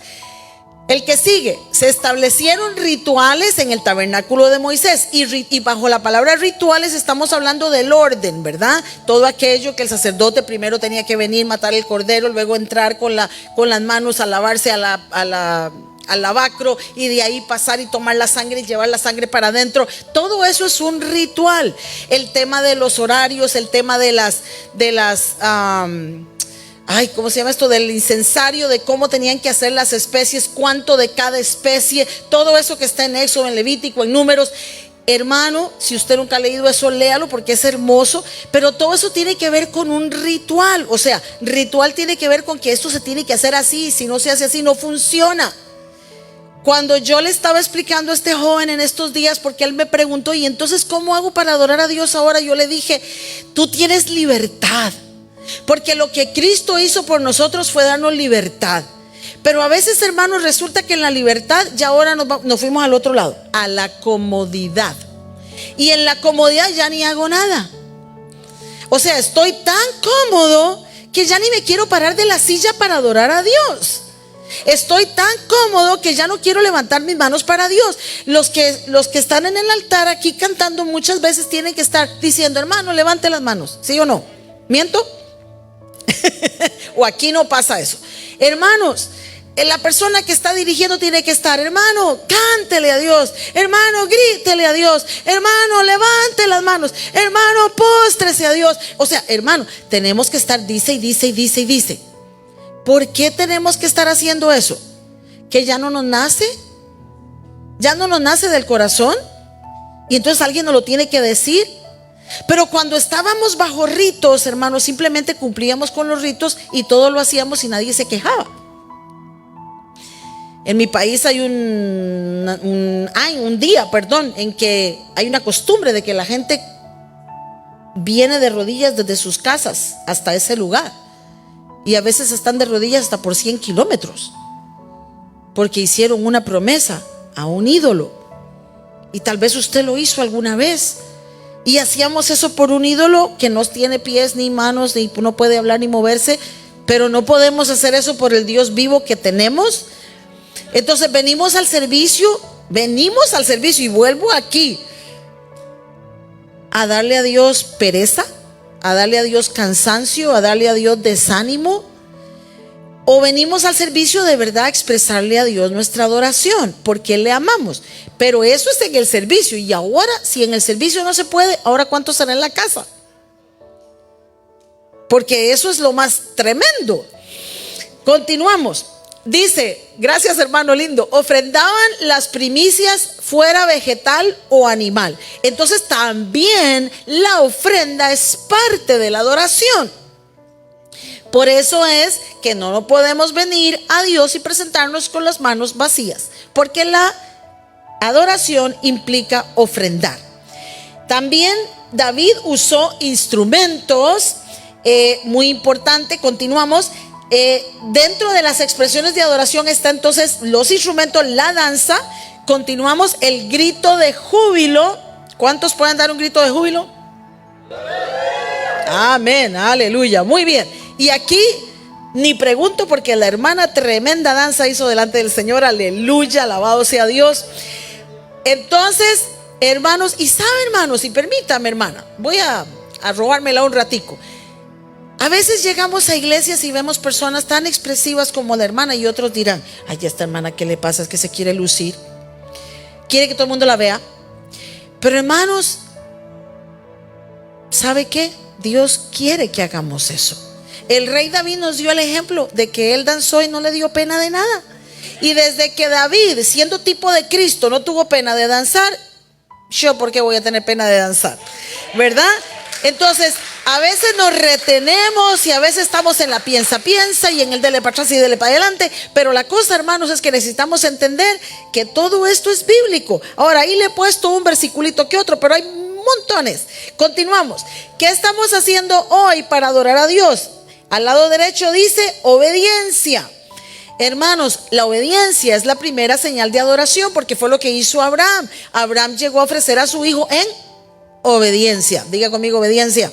El que sigue, se establecieron rituales en el tabernáculo de Moisés, y bajo la palabra rituales estamos hablando del orden, ¿verdad? Todo aquello que el sacerdote primero tenía que venir, matar el cordero, luego entrar con las manos a lavarse al lavacro, y de ahí pasar y tomar la sangre y llevar la sangre para adentro. Todo eso es un ritual. El tema de los horarios, el tema de las ¿cómo se llama esto? Del incensario, de cómo tenían que hacer las especies, cuánto de cada especie, todo eso que está en Éxodo, en Levítico, en Números. Hermano, si usted nunca ha leído eso, léalo porque es hermoso. Pero todo eso tiene que ver con un ritual. O sea, ritual tiene que ver con que esto se tiene que hacer así. Si no se hace así, no funciona. Cuando yo le estaba explicando a este joven en estos días, porque él me preguntó, y entonces, ¿cómo hago para adorar a Dios ahora? Yo le dije, tú tienes libertad, porque lo que Cristo hizo por nosotros fue darnos libertad. Pero a veces, hermanos, resulta que en la libertad ya ahora nos fuimos al otro lado, a la comodidad. Y en la comodidad ya ni hago nada. O sea, estoy tan cómodo que ya ni me quiero parar de la silla para adorar a Dios. Estoy tan cómodo que ya no quiero levantar mis manos para Dios. Los que están en el altar aquí cantando muchas veces tienen que estar diciendo, hermano, levante las manos, ¿sí o no? ¿Miento? O aquí no pasa eso. Hermanos, la persona que está dirigiendo tiene que estar, hermano, cántele a Dios, hermano, grítele a Dios, hermano, levante las manos, hermano, póstrese a Dios. O sea, hermano, tenemos que estar, dice. ¿Por qué tenemos que estar haciendo eso? ¿Que ya no nos nace? ¿Ya no nos nace del corazón? Y entonces alguien nos lo tiene que decir. Pero cuando estábamos bajo ritos, hermanos, simplemente cumplíamos con los ritos y todo lo hacíamos y nadie se quejaba. En mi país hay un día en que hay una costumbre de que la gente viene de rodillas desde sus casas hasta ese lugar. Y a veces están de rodillas hasta por 100 kilómetros, porque hicieron una promesa a un ídolo. Y tal vez usted lo hizo alguna vez. Y hacíamos eso por un ídolo que no tiene pies ni manos, ni no puede hablar ni moverse. Pero no podemos hacer eso por el Dios vivo que tenemos. Entonces venimos al servicio y vuelvo aquí a darle a Dios pereza, a darle a Dios cansancio, a darle a Dios desánimo? ¿O venimos al servicio de verdad a expresarle a Dios nuestra adoración? Porque le amamos. Pero eso es en el servicio. Y ahora, si en el servicio no se puede, ¿ahora cuánto será en la casa? Porque eso es lo más tremendo. Continuamos. Dice, gracias hermano lindo, ofrendaban las primicias fuera vegetal o animal. Entonces también la ofrenda es parte de la adoración. Por eso es que no podemos venir a Dios y presentarnos con las manos vacías, porque la adoración implica ofrendar. También David usó instrumentos, muy importante. Continuamos. Dentro de las expresiones de adoración está entonces los instrumentos, la danza. Continuamos, el grito de júbilo. ¿Cuántos pueden dar un grito de júbilo? Amén, aleluya, muy bien. Y aquí ni pregunto porque la hermana tremenda danza hizo delante del Señor, aleluya, alabado sea Dios. Entonces, hermanos, y saben hermanos, y permítame hermana, voy a robármela un ratico. A veces llegamos a iglesias y vemos personas tan expresivas como la hermana y otros dirán, ay, esta hermana, ¿qué le pasa? Es que se quiere lucir, quiere que todo el mundo la vea. Pero hermanos, ¿sabe qué? Dios quiere que hagamos eso. El rey David nos dio el ejemplo de que él danzó y no le dio pena de nada. Y desde que David, siendo tipo de Cristo, no tuvo pena de danzar, yo ¿por qué voy a tener pena de danzar? ¿Verdad? Entonces, a veces nos retenemos y a veces estamos en la piensa y en el dele para atrás y dele para adelante. Pero la cosa, hermanos, es que necesitamos entender que todo esto es bíblico. Ahora, ahí le he puesto un versiculito que otro, pero hay montones. Continuamos. ¿Qué estamos haciendo hoy para adorar a Dios? Al lado derecho dice obediencia. Hermanos, la obediencia es la primera señal de adoración, porque fue lo que hizo Abraham. Abraham llegó a ofrecer a su hijo en obediencia. Diga conmigo, obediencia.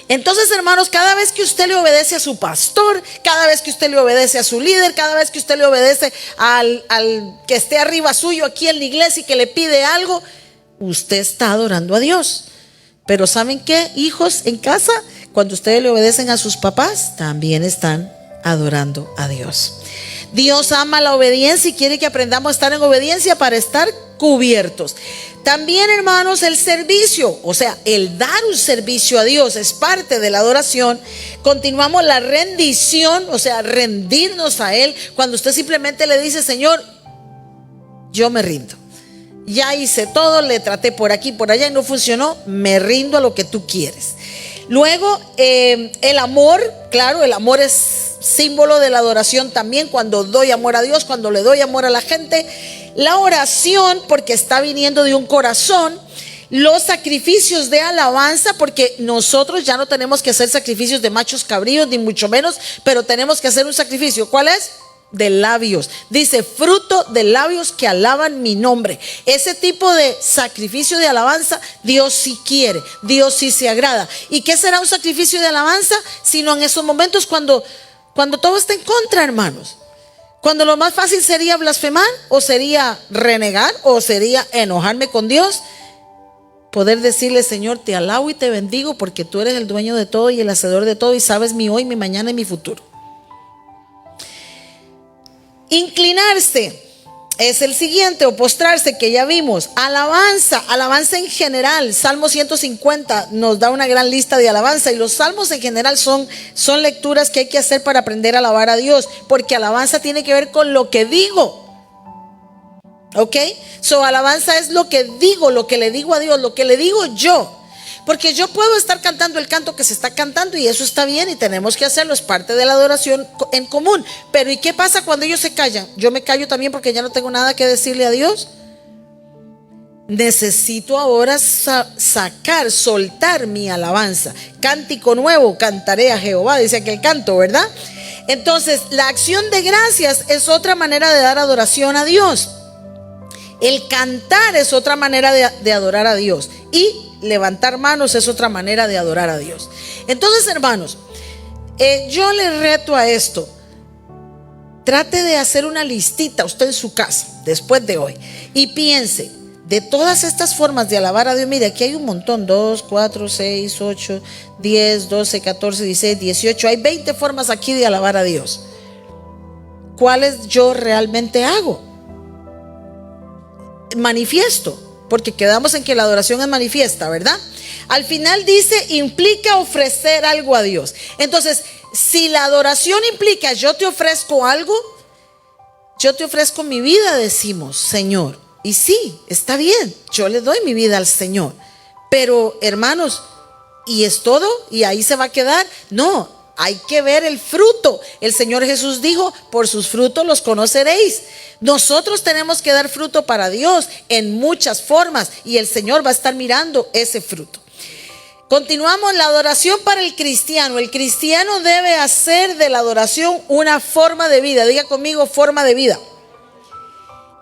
Entonces, hermanos, cada vez que usted le obedece a su pastor, cada vez que usted le obedece a su líder, cada vez que usted le obedece al que esté arriba suyo aquí en la iglesia y que le pide algo, usted está adorando a Dios. Pero ¿saben qué, hijos en casa? Cuando ustedes le obedecen a sus papás, también están adorando a Dios. Dios ama la obediencia y quiere que aprendamos a estar en obediencia para estar cubiertos. También, hermanos, el servicio, o sea, el dar un servicio a Dios es parte de la adoración. Continuamos, la rendición, o sea, rendirnos a Él. Cuando usted simplemente le dice, Señor, yo me rindo. Ya hice todo, le traté por aquí, por allá y no funcionó, me rindo a lo que tú quieres. Luego, el amor, claro, el amor es símbolo de la adoración también. Cuando doy amor a Dios, cuando le doy amor a la gente. La oración, porque está viniendo de un corazón. Los sacrificios de alabanza, porque nosotros ya no tenemos que hacer sacrificios de machos cabríos, ni mucho menos, pero tenemos que hacer un sacrificio. ¿Cuál es? De labios. Dice, fruto de labios que alaban mi nombre. Ese tipo de sacrificio de alabanza, Dios sí quiere, Dios sí se agrada. ¿Y qué será un sacrificio de alabanza? Sino en esos momentos cuando todo está en contra, hermanos. Cuando lo más fácil sería blasfemar, o sería renegar, o sería enojarme con Dios. Poder decirle, Señor, te alabo y te bendigo porque tú eres el dueño de todo y el hacedor de todo y sabes mi hoy, mi mañana y mi futuro. Inclinarse es el siguiente, o postrarse, que ya vimos. Alabanza en general. Salmo 150 nos da una gran lista de alabanza, y los salmos en general son lecturas que hay que hacer para aprender a alabar a Dios, porque alabanza tiene que ver con lo que digo. ¿Ok? Alabanza es lo que digo, lo que le digo a Dios, lo que le digo yo. Porque yo puedo estar cantando el canto que se está cantando y eso está bien y tenemos que hacerlo, es parte de la adoración en común. Pero ¿y qué pasa cuando ellos se callan? Yo me callo también porque ya no tengo nada que decirle a Dios. Necesito ahora soltar mi alabanza. Cántico nuevo cantaré a Jehová, dice aquel canto, ¿verdad? Entonces, la acción de gracias es otra manera de dar adoración a Dios. El cantar es otra manera de adorar a Dios. Y levantar manos es otra manera de adorar a Dios. Entonces, hermanos, yo le reto a esto. Trate de hacer una listita usted en su casa después de hoy y piense, de todas estas formas de alabar a Dios, mire, aquí hay un montón: 2, 4, 6, 8, 10, 12, 14, 16, 18. Hay 20 formas aquí de alabar a Dios. ¿Cuáles yo realmente hago? Manifiesto, porque quedamos en que la adoración es manifiesta, ¿verdad? Al final dice, implica ofrecer algo a Dios. Entonces, si la adoración implica yo te ofrezco algo, yo te ofrezco mi vida, decimos, Señor. Y sí, está bien, yo le doy mi vida al Señor. Pero, hermanos, ¿y es todo? ¿Y ahí se va a quedar? No, hay que ver el fruto. El Señor Jesús dijo, por sus frutos los conoceréis. Nosotros tenemos que dar fruto para Dios en muchas formas, y el Señor va a estar mirando ese fruto. Continuamos, la adoración para el cristiano. El cristiano debe hacer de la adoración una forma de vida. Diga conmigo, forma de vida.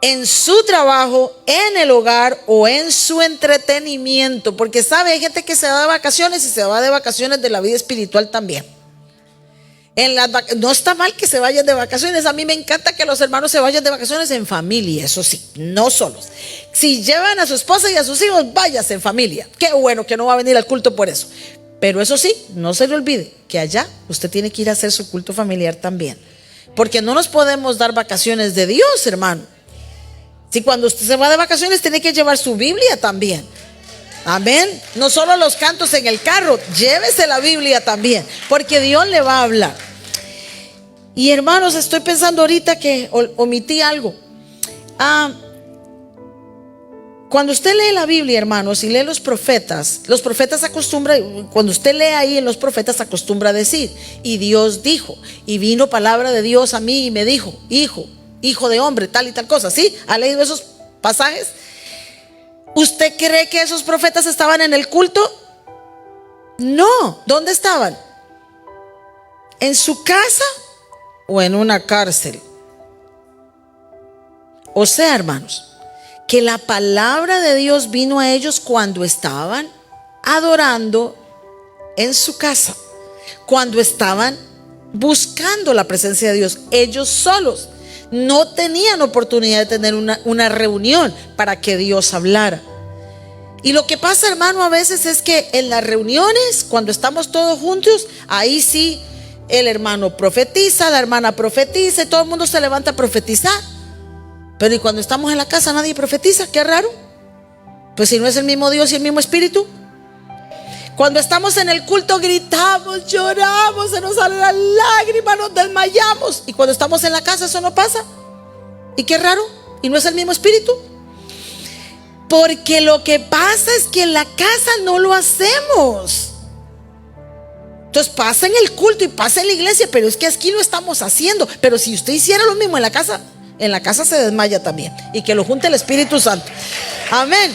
En su trabajo, en el hogar o en su entretenimiento. Porque sabe, hay gente que se va de vacaciones y se va de vacaciones de la vida espiritual también. No está mal que se vayan de vacaciones. A mí me encanta que los hermanos se vayan de vacaciones en familia, eso sí, no solos. Si llevan a su esposa y a sus hijos, váyase en familia. Qué bueno que no va a venir al culto por eso. Pero eso sí, no se le olvide que allá usted tiene que ir a hacer su culto familiar también. Porque no nos podemos dar vacaciones de Dios, hermano. Si cuando usted se va de vacaciones tiene que llevar su Biblia también. Amén. No solo los cantos en el carro, llévese la Biblia también, porque Dios le va a hablar. Y hermanos, estoy pensando ahorita que omití algo. Cuando usted lee la Biblia, hermanos, y lee los profetas acostumbran, cuando usted lee ahí en los profetas, acostumbra a decir, y Dios dijo, y vino palabra de Dios a mí y me dijo, hijo de hombre, tal y tal cosa. ¿Sí? ¿Ha leído esos pasajes? ¿Usted cree que esos profetas estaban en el culto? No. ¿Dónde estaban? ¿En su casa o en una cárcel? O sea, hermanos, que la palabra de Dios vino a ellos cuando estaban adorando en su casa, cuando estaban buscando la presencia de Dios. Ellos solos no tenían oportunidad de tener una reunión para que Dios hablara. Y lo que pasa, hermano, a veces es que en las reuniones, cuando estamos todos juntos, ahí sí el hermano profetiza, la hermana profetiza, y todo el mundo se levanta a profetizar. Pero ¿y cuando estamos en la casa nadie profetiza? Qué raro. Pues si no es el mismo Dios y el mismo Espíritu. Cuando estamos en el culto gritamos, lloramos, se nos salen las lágrimas, nos desmayamos. Y cuando estamos en la casa eso no pasa. ¿Y qué raro? ¿Y no es el mismo Espíritu? Porque lo que pasa es que en la casa no lo hacemos. Entonces pasa en el culto y pasa en la iglesia, pero es que aquí lo estamos haciendo. Pero si usted hiciera lo mismo en la casa se desmaya también. Y que lo junte el Espíritu Santo. Amén.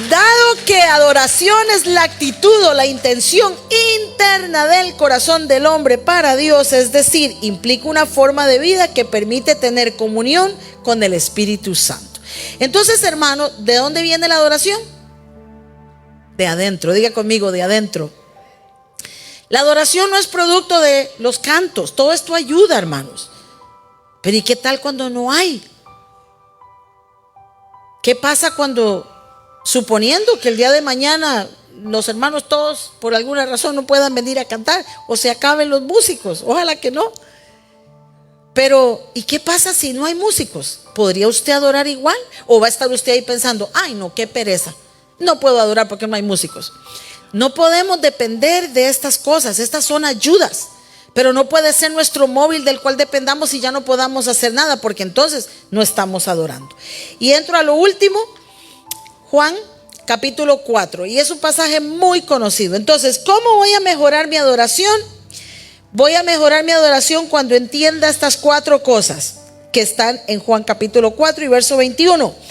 Dado que adoración es la actitud o la intención interna del corazón del hombre para Dios, es decir, implica una forma de vida que permite tener comunión con el Espíritu Santo. Entonces, hermano, ¿de dónde viene la adoración? De adentro. Diga conmigo, de adentro. La adoración no es producto de los cantos. Todo esto ayuda, hermanos. Pero ¿y qué tal cuando no hay? ¿Qué pasa cuando, suponiendo que el día de mañana los hermanos todos por alguna razón no puedan venir a cantar o se acaben los músicos? Ojalá que no. Pero ¿y qué pasa si no hay músicos? ¿Podría usted adorar igual? ¿O va a estar usted ahí pensando, ay no, qué pereza, no puedo adorar porque no hay músicos? No podemos depender de estas cosas. Estas son ayudas, pero no puede ser nuestro móvil del cual dependamos y ya no podamos hacer nada, porque entonces no estamos adorando. Y entro a lo último, Juan capítulo 4, y es un pasaje muy conocido. Entonces, ¿cómo voy a mejorar mi adoración? Voy a mejorar mi adoración cuando entienda estas 4 cosas que están en Juan capítulo 4 y verso 21.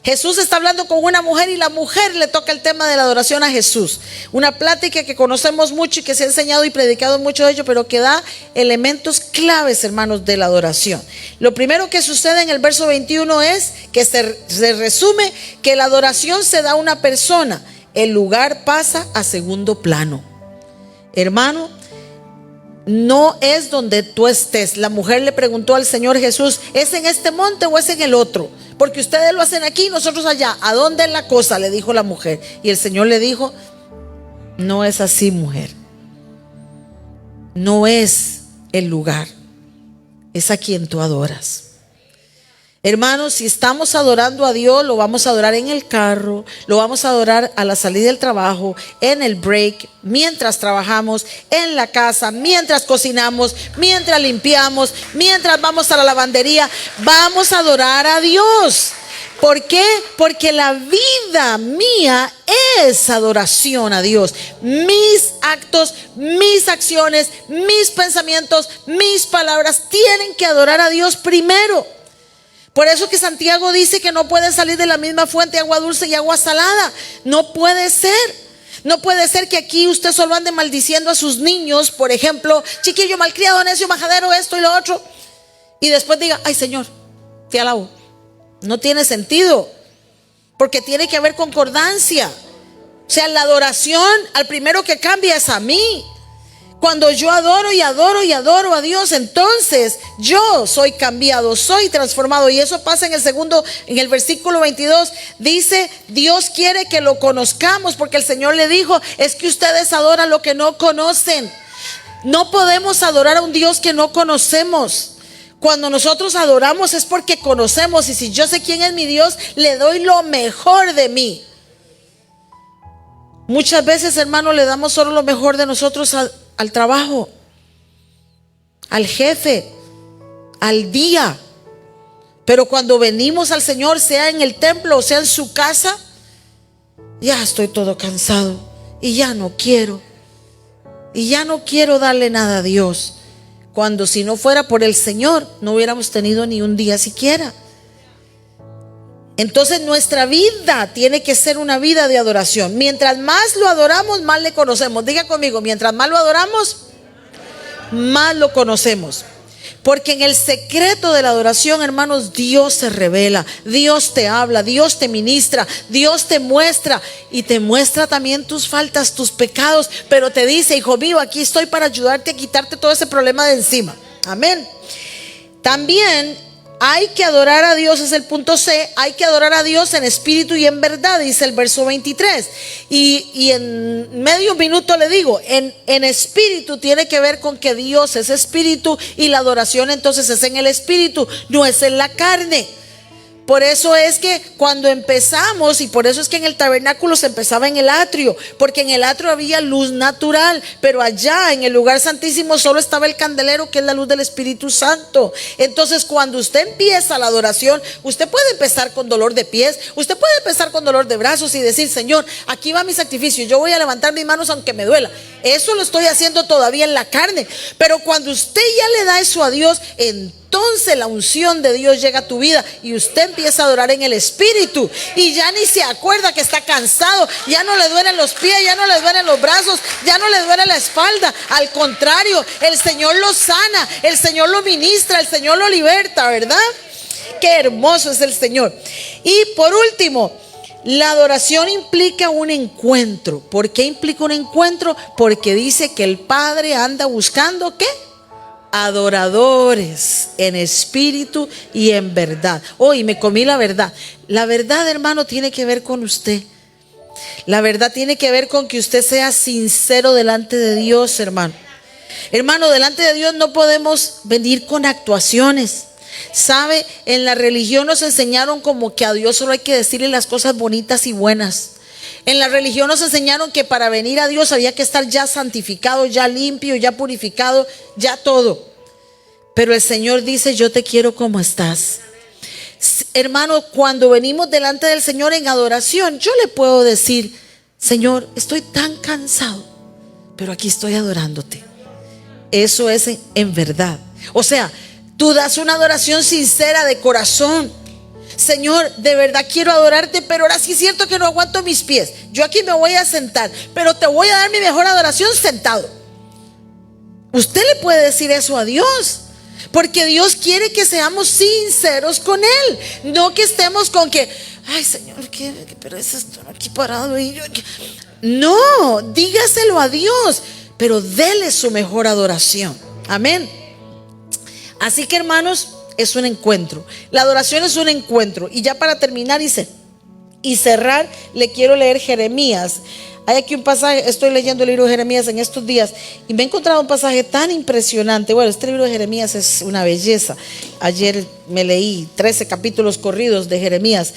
Jesús está hablando con una mujer y la mujer le toca el tema de la adoración a Jesús. Una plática que conocemos mucho y que se ha enseñado y predicado mucho de ello, pero que da elementos claves, hermanos, de la adoración. Lo primero que sucede en el verso 21 es que se resume que la adoración se da a una persona. El lugar pasa a segundo plano. Hermano, no es donde tú estés. La mujer le preguntó al Señor Jesús: ¿es en este monte o es en el otro? Porque ustedes lo hacen aquí y nosotros allá. ¿A dónde es la cosa?, le dijo la mujer. Y el Señor le dijo: no es así, mujer. No es el lugar, es a quien tú adoras. Hermanos, si estamos adorando a Dios, lo vamos a adorar en el carro, lo vamos a adorar a la salida del trabajo, en el break, mientras trabajamos, en la casa, mientras cocinamos, mientras limpiamos, mientras vamos a la lavandería. Vamos a adorar a Dios. ¿Por qué? Porque la vida mía es adoración a Dios. Mis actos, mis acciones, mis pensamientos, mis palabras tienen que adorar a Dios primero. Por eso que Santiago dice que no puede salir de la misma fuente agua dulce y agua salada. No puede ser. No puede ser que aquí usted solo ande maldiciendo a sus niños, por ejemplo: chiquillo malcriado, necio, majadero, esto y lo otro, y después diga: ay, Señor, te alabo. No tiene sentido, porque tiene que haber concordancia. O sea, la adoración, al primero que cambia es a mí. Cuando yo adoro y adoro y adoro a Dios, entonces yo soy cambiado, soy transformado. Y eso pasa en el versículo 22. Dice: Dios quiere que lo conozcamos, porque el Señor le dijo: es que ustedes adoran lo que no conocen. No podemos adorar a un Dios que no conocemos. Cuando nosotros adoramos es porque conocemos. Y si yo sé quién es mi Dios, le doy lo mejor de mí. Muchas veces, hermano, le damos solo lo mejor de nosotros al trabajo, al jefe, al día. Pero cuando venimos al Señor, sea en el templo o sea en su casa, ya estoy todo cansado y ya no quiero. Y ya no quiero darle nada a Dios. Cuando si no fuera por el Señor, no hubiéramos tenido ni un día siquiera. Entonces nuestra vida tiene que ser una vida de adoración. Mientras más lo adoramos, más le conocemos. Diga conmigo: mientras más lo adoramos, más lo conocemos. Porque en el secreto de la adoración, hermanos, Dios se revela, Dios te habla, Dios te ministra, Dios te muestra, y te muestra también tus faltas, tus pecados, pero te dice: hijo mío, aquí estoy para ayudarte a quitarte todo ese problema de encima. Amén. También hay que adorar a Dios, es el punto C. Hay que adorar a Dios en espíritu y en verdad, dice el verso 23. Y en medio minuto le digo: en espíritu tiene que ver con que Dios es espíritu, y la adoración entonces es en el espíritu, no es en la carne. Por eso es que cuando empezamos, y por eso es que en el tabernáculo se empezaba en el atrio, porque en el atrio había luz natural, pero allá en el lugar santísimo solo estaba el candelero, que es la luz del Espíritu Santo. Entonces, cuando usted empieza la adoración, usted puede empezar con dolor de pies, usted puede empezar con dolor de brazos y decir: Señor, aquí va mi sacrificio, yo voy a levantar mis manos aunque me duela. Eso lo estoy haciendo todavía en la carne. Pero cuando usted ya le da eso a Dios, entonces la unción de Dios llega a tu vida y usted empieza a adorar en el espíritu, y ya ni se acuerda que está cansado. Ya no le duelen los pies, ya no le duelen los brazos, ya no le duele la espalda. Al contrario, el Señor lo sana, el Señor lo ministra, el Señor lo liberta, ¿verdad? Qué hermoso es el Señor. Y por último, la adoración implica un encuentro. ¿Por qué implica un encuentro? Porque dice que el Padre anda buscando ¿qué? Adoradores en espíritu y en verdad. Hoy me comí la verdad. La verdad, hermano, tiene que ver con usted. La verdad tiene que ver con que usted sea sincero delante de Dios, hermano. Hermano, delante de Dios no podemos venir con actuaciones. ¿Sabe? En la religión nos enseñaron como que a Dios solo hay que decirle las cosas bonitas y buenas. En la religión nos enseñaron que para venir a Dios había que estar ya santificado, ya limpio, ya purificado, ya todo. Pero el Señor dice: yo te quiero como estás. Hermano, cuando venimos delante del Señor en adoración, yo le puedo decir: Señor, estoy tan cansado, pero aquí estoy adorándote. Eso es en verdad. O sea, tú das una adoración sincera de corazón. Señor, de verdad quiero adorarte, pero ahora sí es cierto que no aguanto mis pies. Yo aquí me voy a sentar, pero te voy a dar mi mejor adoración sentado. Usted le puede decir eso a Dios, porque Dios quiere que seamos sinceros con Él. No que estemos con que: ay, Señor, pero es esto aquí parado y yo. No, dígaselo a Dios. pero dele su mejor adoración. Amén. Así que, hermanos, es un encuentro. La adoración es un encuentro. Y ya para terminar y cerrar, le quiero leer Jeremías. Hay aquí un pasaje, estoy leyendo el libro de Jeremías en estos días y me he encontrado un pasaje tan impresionante. Bueno, este libro de Jeremías es una belleza. Ayer me leí 13 capítulos corridos de Jeremías.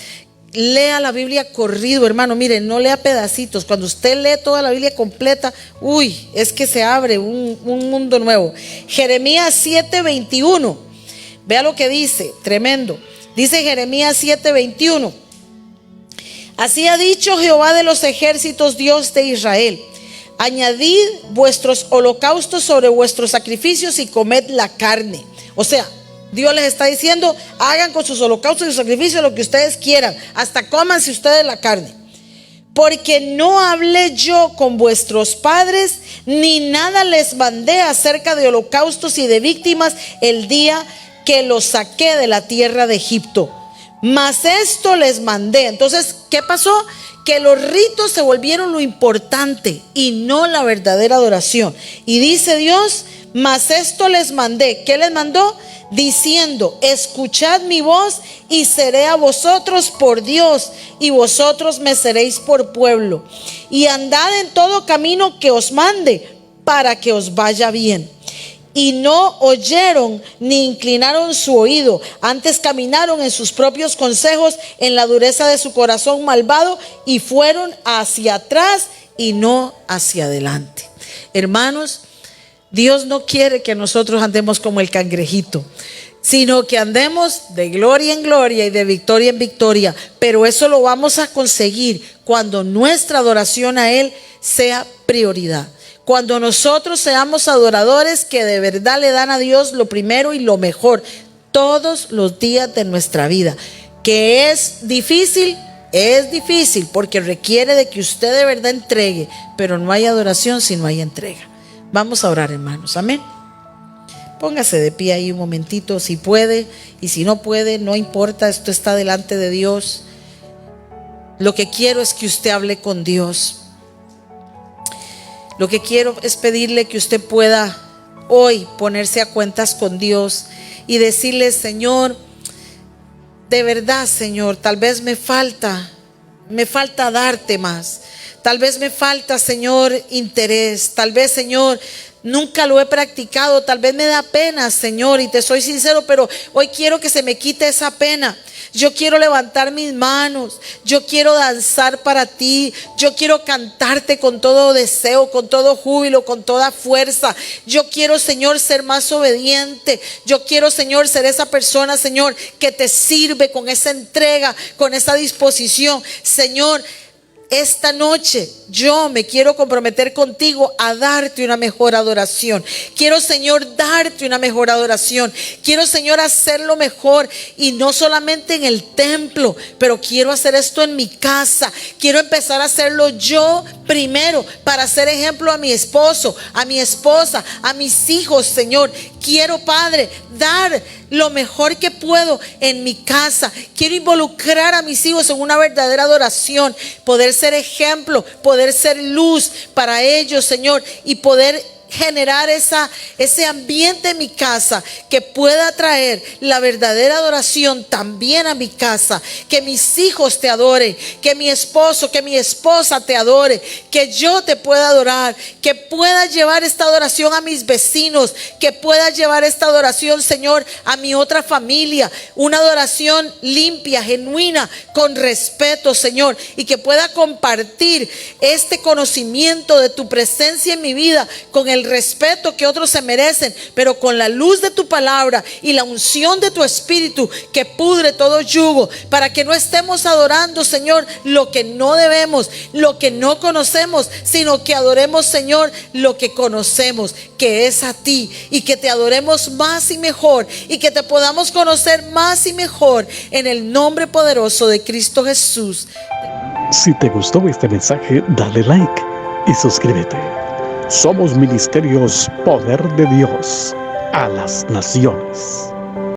Lea la Biblia corrido, hermano. Mire, no lea pedacitos. Cuando usted lee toda la Biblia completa, es que se abre un mundo nuevo. Jeremías 7:21. Vea lo que dice, tremendo. Dice Jeremías 7:21. Así ha dicho Jehová de los ejércitos, Dios de Israel: añadid vuestros holocaustos sobre vuestros sacrificios y comed la carne. O sea, Dios les está diciendo: hagan con sus holocaustos y sus sacrificios lo que ustedes quieran, hasta cómanse ustedes la carne. Porque no hablé yo con vuestros padres, ni nada les mandé acerca de holocaustos y de víctimas el día que los saqué de la tierra de Egipto. Mas esto les mandé. Entonces, ¿qué pasó? Que los ritos se volvieron lo importante y no la verdadera adoración. Y dice Dios: mas esto les mandé. ¿Qué les mandó? Diciendo: escuchad mi voz y seré a vosotros por Dios, y vosotros me seréis por pueblo. Y andad en todo camino que os mande, para que os vaya bien. Y no oyeron ni inclinaron su oído, antes caminaron en sus propios consejos, en la dureza de su corazón malvado, y fueron hacia atrás y no hacia adelante. Hermanos, Dios no quiere que nosotros andemos como el cangrejito, sino que andemos de gloria en gloria y de victoria en victoria. Pero eso lo vamos a conseguir cuando nuestra adoración a Él sea prioridad. Cuando nosotros seamos adoradores que de verdad le dan a Dios lo primero y lo mejor todos los días de nuestra vida. Que es difícil porque requiere de que usted de verdad entregue, pero no hay adoración si no hay entrega. Vamos a orar, hermanos, amén. Póngase de pie ahí un momentito si puede, y si no puede, no importa, esto está delante de Dios. Lo que quiero es que usted hable con Dios. Lo que quiero es pedirle que usted pueda hoy ponerse a cuentas con Dios y decirle: Señor, de verdad, Señor, tal vez me falta darte más. Tal vez me falta, Señor, interés. Tal vez, Señor, nunca lo he practicado. Tal vez me da pena, Señor, y te soy sincero, pero hoy quiero que se me quite esa pena. Yo quiero levantar mis manos, yo quiero danzar para ti, yo quiero cantarte con todo deseo, con todo júbilo, con toda fuerza. Yo quiero, Señor, ser más obediente. Yo quiero, Señor, ser esa persona, Señor, que te sirve con esa entrega, con esa disposición. Señor, esta noche yo me quiero comprometer contigo a darte una mejor adoración. Quiero, Señor, darte una mejor adoración. Quiero, Señor, hacerlo mejor, y no solamente en el templo, pero quiero hacer esto en mi casa. Quiero empezar a hacerlo yo primero, para ser ejemplo a mi esposo, a mi esposa, a mis hijos, Señor. Quiero, Padre, dar lo mejor que puedo en mi casa. Quiero involucrar a mis hijos en una verdadera adoración, poder ser ejemplo, poder ser luz para ellos, Señor, y poder generar ese ambiente en mi casa que pueda traer la verdadera adoración también a mi casa. Que mis hijos te adoren, que mi esposo, que mi esposa te adore, que yo te pueda adorar, que pueda llevar esta adoración a mis vecinos, que pueda llevar esta adoración, Señor, a mi otra familia. Una adoración limpia, genuina, con respeto, Señor, y que pueda compartir este conocimiento de tu presencia en mi vida con el respeto que otros se merecen, pero con la luz de tu palabra y la unción de tu espíritu que pudre todo yugo, para que no estemos adorando, Señor, lo que no debemos, lo que no conocemos, sino que adoremos, Señor, lo que conocemos, que es a ti, y que te adoremos más y mejor, y que te podamos conocer más y mejor, en el nombre poderoso de Cristo Jesús. Si te gustó este mensaje, dale like y suscríbete. Somos Ministerios Poder de Dios a las Naciones.